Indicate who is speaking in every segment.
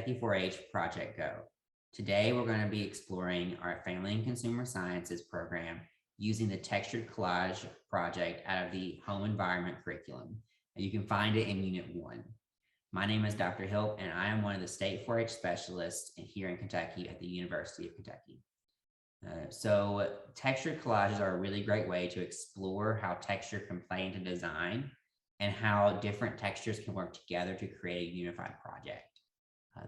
Speaker 1: Kentucky 4-H Project Go. Today, we're going to be exploring our Family and Consumer Sciences program using the Textured Collage project out of the Home Environment curriculum. And you can find it in Unit 1. My name is Dr. Hilpp, and I am one of the State 4-H specialists here in Kentucky at the University of Kentucky. So textured collages are a really great way to explore how texture can play into design and how different textures can work together to create a unified project.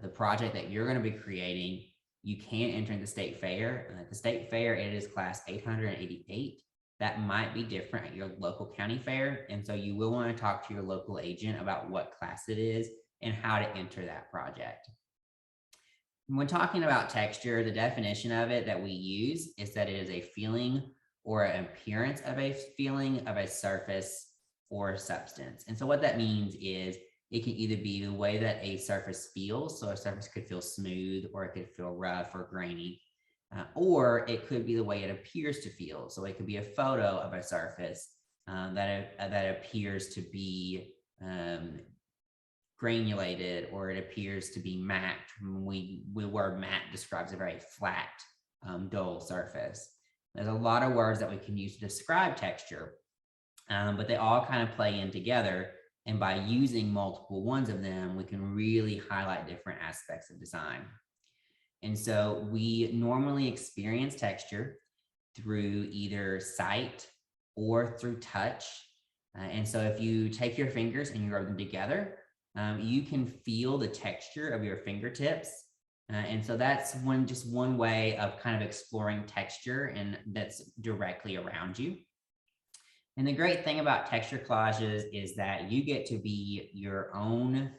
Speaker 1: The project that you're going to be creating, you can enter in the state fair. At the state fair, it is class 888. That might be different at your local county fair. And so you will want to talk to your local agent about what class it is and how to enter that project. When talking about texture, the definition of it that we use is that it is a feeling or an appearance of a feeling of a surface or substance. And so what that means is it can either be the way that a surface feels. So a surface could feel smooth, or it could feel rough or grainy, or it could be the way it appears to feel. So it could be a photo of a surface that appears to be granulated, or it appears to be matte. The word matte describes a very flat, dull surface. There's a lot of words that we can use to describe texture, but they all kind of play in together. And by using multiple ones of them, we can really highlight different aspects of design. And so we normally experience texture through either sight or through touch. And so if you take your fingers and you rub them together, you can feel the texture of your fingertips. And so that's just one way of kind of exploring texture, and that's directly around you. And the great thing about texture collages is that you get to be your own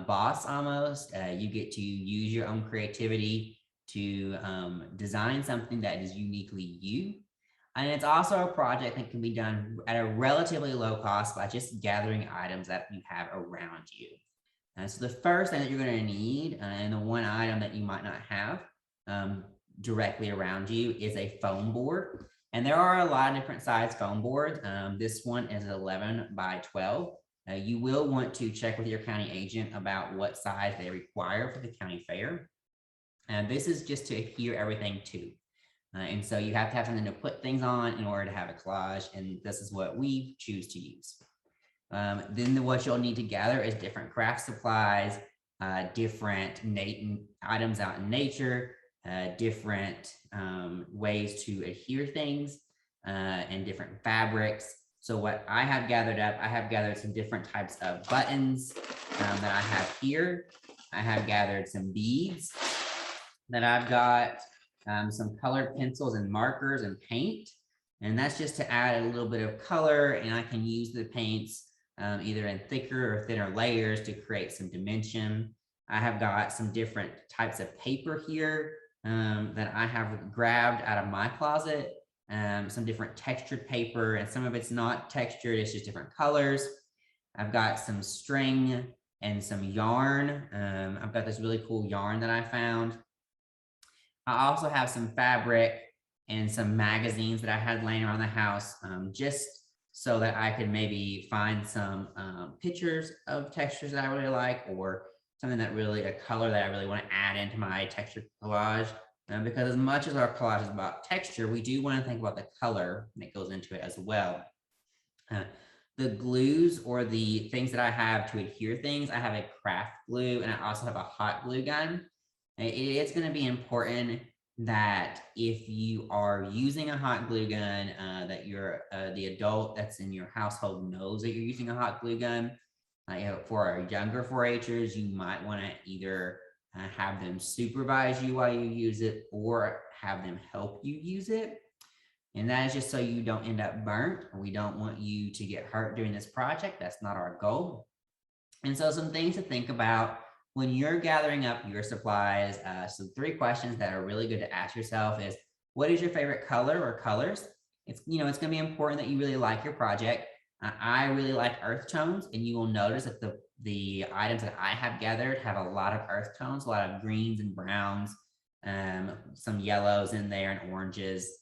Speaker 1: boss almost. You get to use your own creativity to design something that is uniquely you. And it's also a project that can be done at a relatively low cost by just gathering items that you have around you. So the first thing that you're going to need, and the one item that you might not have directly around you, is a foam board. And there are a lot of different size foam boards. This one is 11 by 12. You will want to check with your county agent about what size they require for the county fair. And this is just to adhere everything to. And so you have to have something to put things on in order to have a collage. And this is what we choose to use. Then what you'll need to gather is different craft supplies, different items out in nature, different ways to adhere things, and different fabrics. So what I have gathered up, I have gathered some different types of buttons that I have here. I have gathered some beads that I've got, some colored pencils and markers and paint. And that's just to add a little bit of color, and I can use the paints either in thicker or thinner layers to create some dimension. I have got some different types of paper here that I have grabbed out of my closet, some different textured paper, and some of it's not textured, it's just different colors. I've got some string and some yarn. I've got this really cool yarn that I found. I also have some fabric and some magazines that I had laying around the house, just so that I could maybe find some pictures of textures that I really like, or something that really, a color that I really want to add into my texture collage. Because as much as our collage is about texture, we do want to think about the color that goes into it as well. The glues, or the things that I have to adhere things, I have a craft glue, and I also have a hot glue gun. It's going to be important that if you are using a hot glue gun, that the adult that's in your household knows that you're using a hot glue gun. For our younger 4-Hers, you might want to either have them supervise you while you use it, or have them help you use it. And that is just so you don't end up burnt. We don't want you to get hurt during this project. That's not our goal. And so some things to think about when you're gathering up your supplies. So 3 questions that are really good to ask yourself is, what is your favorite color or colors? It's going to be important that you really like your project. I really like earth tones, and you will notice that the items that I have gathered have a lot of earth tones, a lot of greens and browns, some yellows in there and oranges.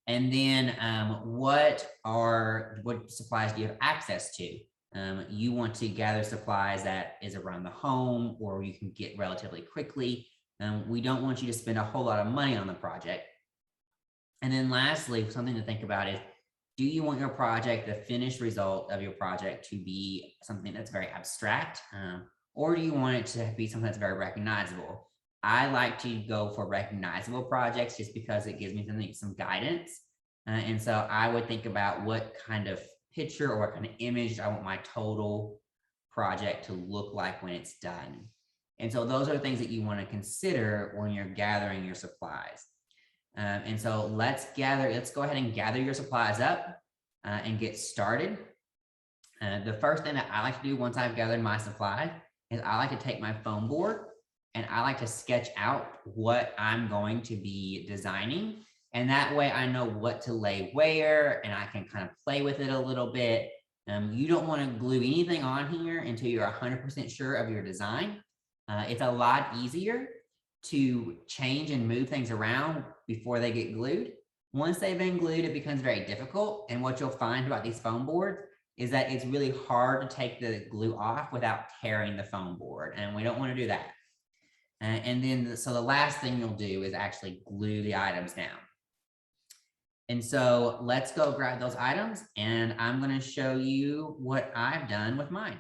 Speaker 1: And then what supplies do you have access to? You want to gather supplies that is around the home or you can get relatively quickly. We don't want you to spend a whole lot of money on the project. And then lastly, something to think about is, do you want your project, the finished result of your project, to be something that's very abstract, or do you want it to be something that's very recognizable? I like to go for recognizable projects just because it gives me some guidance. And so I would think about what kind of picture or what kind of image I want my total project to look like when it's done. And so those are things that you want to consider when you're gathering your supplies. And so let's go ahead and gather your supplies up and get started. The first thing that I like to do once I've gathered my supply is I like to take my foam board and I like to sketch out what I'm going to be designing. And that way I know what to lay where and I can kind of play with it a little bit. You don't want to glue anything on here until you're 100% sure of your design. It's a lot easier to change and move things around before they get glued. Once they've been glued, it becomes very difficult. And what you'll find about these foam boards is that it's really hard to take the glue off without tearing the foam board. And we don't want to do that. So the last thing you'll do is actually glue the items down. And so let's go grab those items and I'm going to show you what I've done with mine.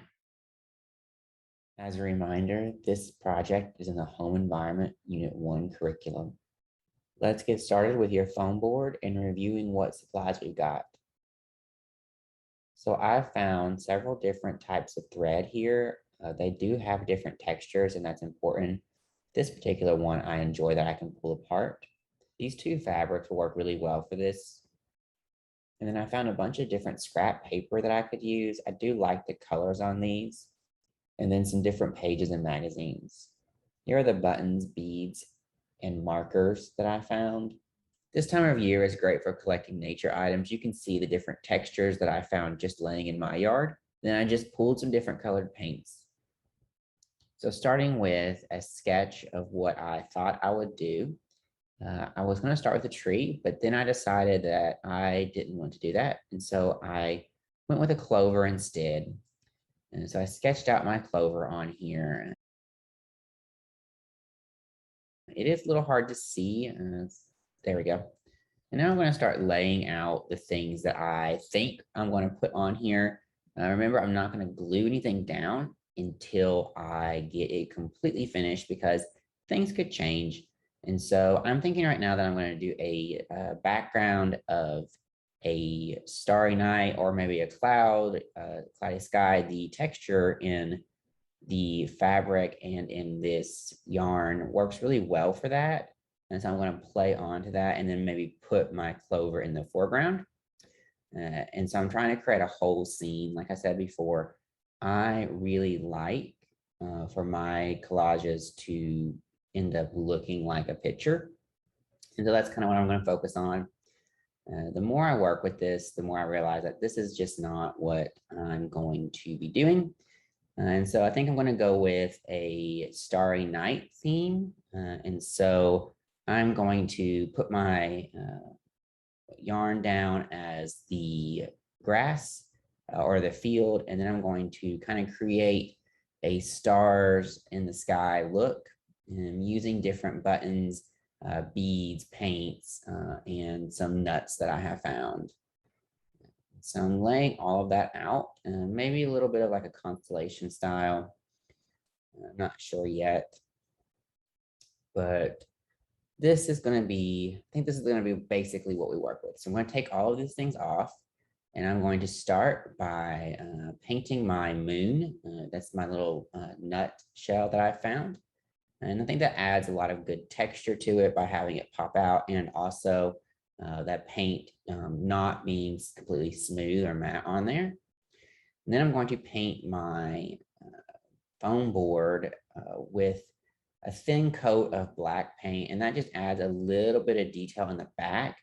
Speaker 2: As a reminder, this project is in the Home Environment Unit 1 curriculum. Let's get started with your foam board and reviewing what supplies we've got. So I've found several different types of thread here. They do have different textures and that's important. This particular one I enjoy that I can pull apart. These two fabrics will work really well for this. And then I found a bunch of different scrap paper that I could use. I do like the colors on these. And then some different pages and magazines. Here are the buttons, beads, and markers that I found. This time of year is great for collecting nature items. You can see the different textures that I found just laying in my yard. Then I just pulled some different colored paints. So starting with a sketch of what I thought I would do. I was going to start with a tree, but then I decided that I didn't want to do that. And so I went with a clover instead. And so I sketched out my clover on here. It is a little hard to see. There we go. And now I'm going to start laying out the things that I think I'm going to put on here. Remember, I'm not going to glue anything down until I get it completely finished because things could change. And so I'm thinking right now that I'm going to do a background of a starry night or maybe a cloudy sky. The texture in the fabric and in this yarn works really well for that. And so I'm going to play onto that and then maybe put my clover in the foreground. And so I'm trying to create a whole scene. Like I said before, I really like for my collages to end up looking like a picture. And so that's kind of what I'm going to focus on. The more I work with this, the more I realize that this is just not what I'm going to be doing. And so I think I'm going to go with a starry night theme. And so I'm going to put my yarn down as the grass or the field. And then I'm going to kind of create a stars in the sky look using different buttons, beads, paints, and some nuts that I have found. So I'm laying all of that out, and maybe a little bit of like a constellation style. I'm not sure yet, but this is going to be, I think this is going to be basically what we work with. So I'm going to take all of these things off, and I'm going to start by painting my moon. That's my little nut shell that I found. And I think that adds a lot of good texture to it by having it pop out, and also that paint not being completely smooth or matte on there. And then I'm going to paint my foam board with a thin coat of black paint, and that just adds a little bit of detail in the back,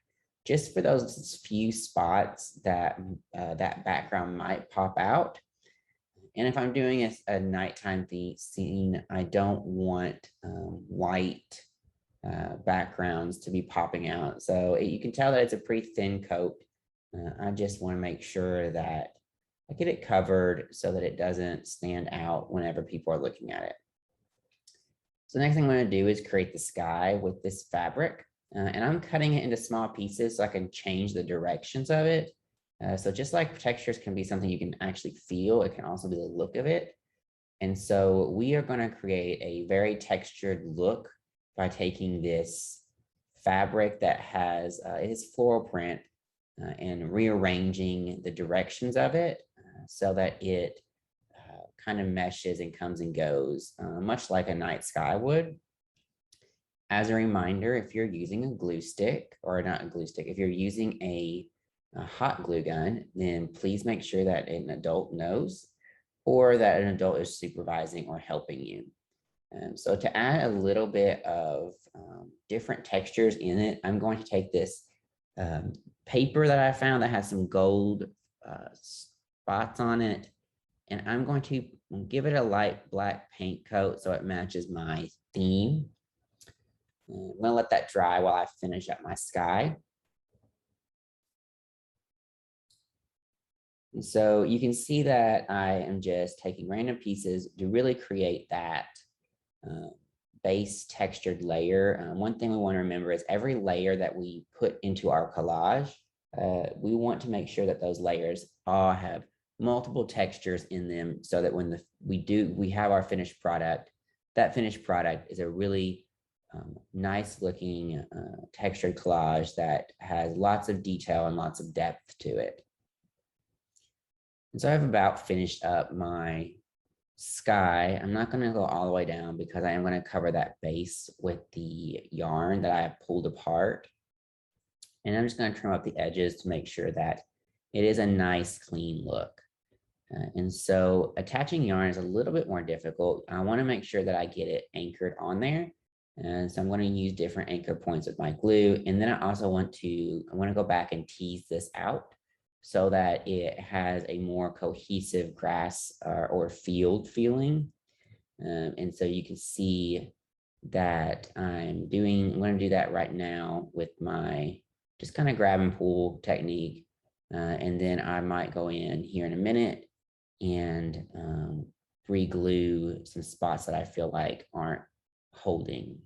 Speaker 2: just for those few spots that that background might pop out. And if I'm doing a nighttime scene, I don't want white backgrounds to be popping out. So you can tell that it's a pretty thin coat. I just want to make sure that I get it covered so that it doesn't stand out whenever people are looking at it. So the next thing I'm going to do is create the sky with this fabric. And I'm cutting it into small pieces so I can change the directions of it. So just like textures can be something you can actually feel, it can also be the look of it. And so we are going to create a very textured look by taking this fabric that has its floral print and rearranging the directions of it so that it kind of meshes and comes and goes, much like a night sky would. As a reminder, if you're using a glue stick, or not a glue stick, if you're using a hot glue gun, then please make sure that an adult knows or that an adult is supervising or helping you. So to add a little bit of different textures in it, I'm going to take this paper that I found that has some gold spots on it, and I'm going to give it a light black paint coat so it matches my theme. I'm going to let that dry while I finish up my sky. And so you can see that I am just taking random pieces to really create that base textured layer. One thing we want to remember is every layer that we put into our collage, we want to make sure that those layers all have multiple textures in them so that when we have our finished product, that finished product is a really nice looking textured collage that has lots of detail and lots of depth to it. And so I've about finished up my sky. I'm not going to go all the way down because I am going to cover that base with the yarn that I have pulled apart. And I'm just going to trim up the edges to make sure that it is a nice clean look. And so attaching yarn is a little bit more difficult. I want to make sure that I get it anchored on there. And so I'm going to use different anchor points with my glue. And then I also want to go back and tease this out so that it has a more cohesive grass or field feeling. And so you can see that I'm going to do that right now with my just kind of grab and pull technique. And then I might go in here in a minute and re-glue some spots that I feel like aren't holding.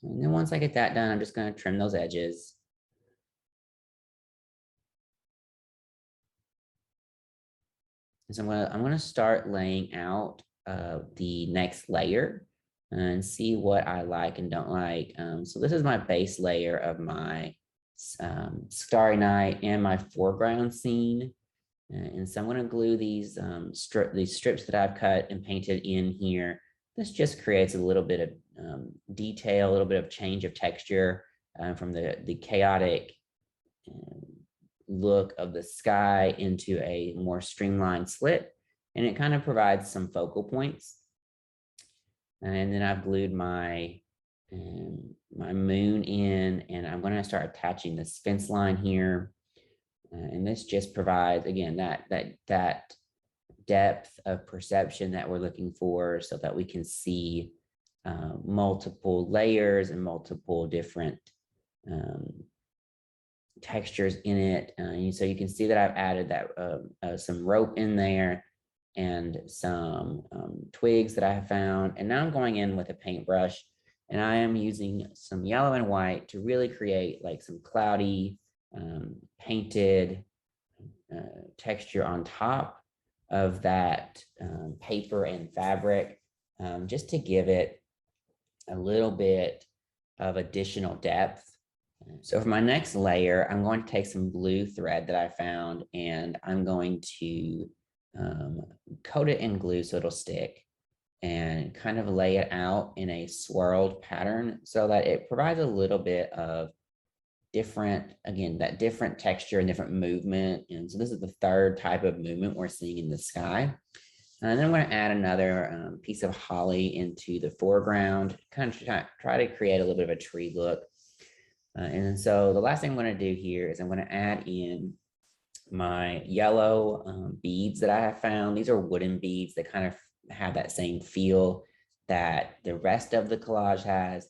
Speaker 2: And then once I get that done, I'm just going to trim those edges. So I'm going to start laying out the next layer and see what I like and don't like. So this is my base layer of my Starry Night and my foreground scene. And so I'm going to glue these strips that I've cut and painted in here. This just creates a little bit of detail, a little bit of change of texture from the chaotic look of the sky into a more streamlined slit. And it kind of provides some focal points. And then I've glued my moon in, and I'm going to start attaching this fence line here. And this just provides, again, that depth of perception that we're looking for so that we can see multiple layers and multiple different textures in it. So you can see that I've added that some rope in there and some twigs that I have found. And now I'm going in with a paintbrush, and I am using some yellow and white to really create like some cloudy painted texture on top of that paper and fabric, just to give it a little bit of additional depth. So for my next layer, I'm going to take some blue thread that I found, and I'm going to coat it in glue so it'll stick, and kind of lay it out in a swirled pattern so that it provides a little bit of different, again, that different texture and different movement. And so this is the third type of movement we're seeing in the sky. And then I'm going to add another piece of holly into the foreground, kind of try to create a little bit of a tree look. And so the last thing I'm going to do here is I'm going to add in my yellow beads that I have found. These are wooden beads that kind of have that same feel that the rest of the collage has.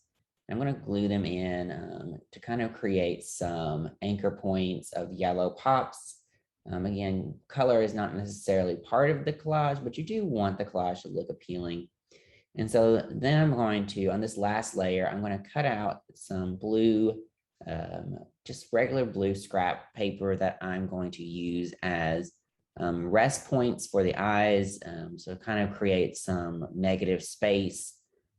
Speaker 2: I'm going to glue them in to kind of create some anchor points of yellow pops Again, color is not necessarily part of the collage, but you do want the collage to look appealing. And so then I'm going to, on this last layer, I'm going to cut out some blue, just regular blue scrap paper that I'm going to use as rest points for the eyes. So it kind of creates some negative space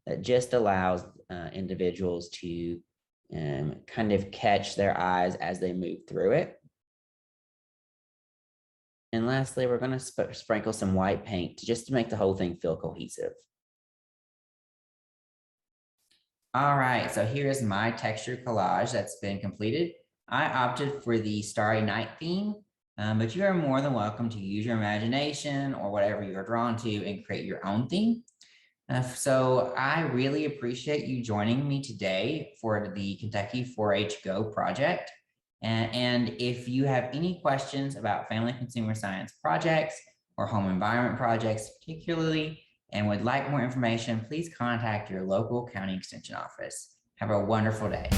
Speaker 2: that just allows individuals to kind of catch their eyes as they move through it. And lastly, we're going to sprinkle some white paint just to make the whole thing feel cohesive.
Speaker 1: All right, so here's my texture collage that's been completed. I opted for the Starry Night theme, but you are more than welcome to use your imagination or whatever you're drawn to and create your own theme. So I really appreciate you joining me today for the Kentucky 4-H Go project. And if you have any questions about family consumer science projects or home environment projects particularly, and would like more information, please contact your local county extension office. Have a wonderful day.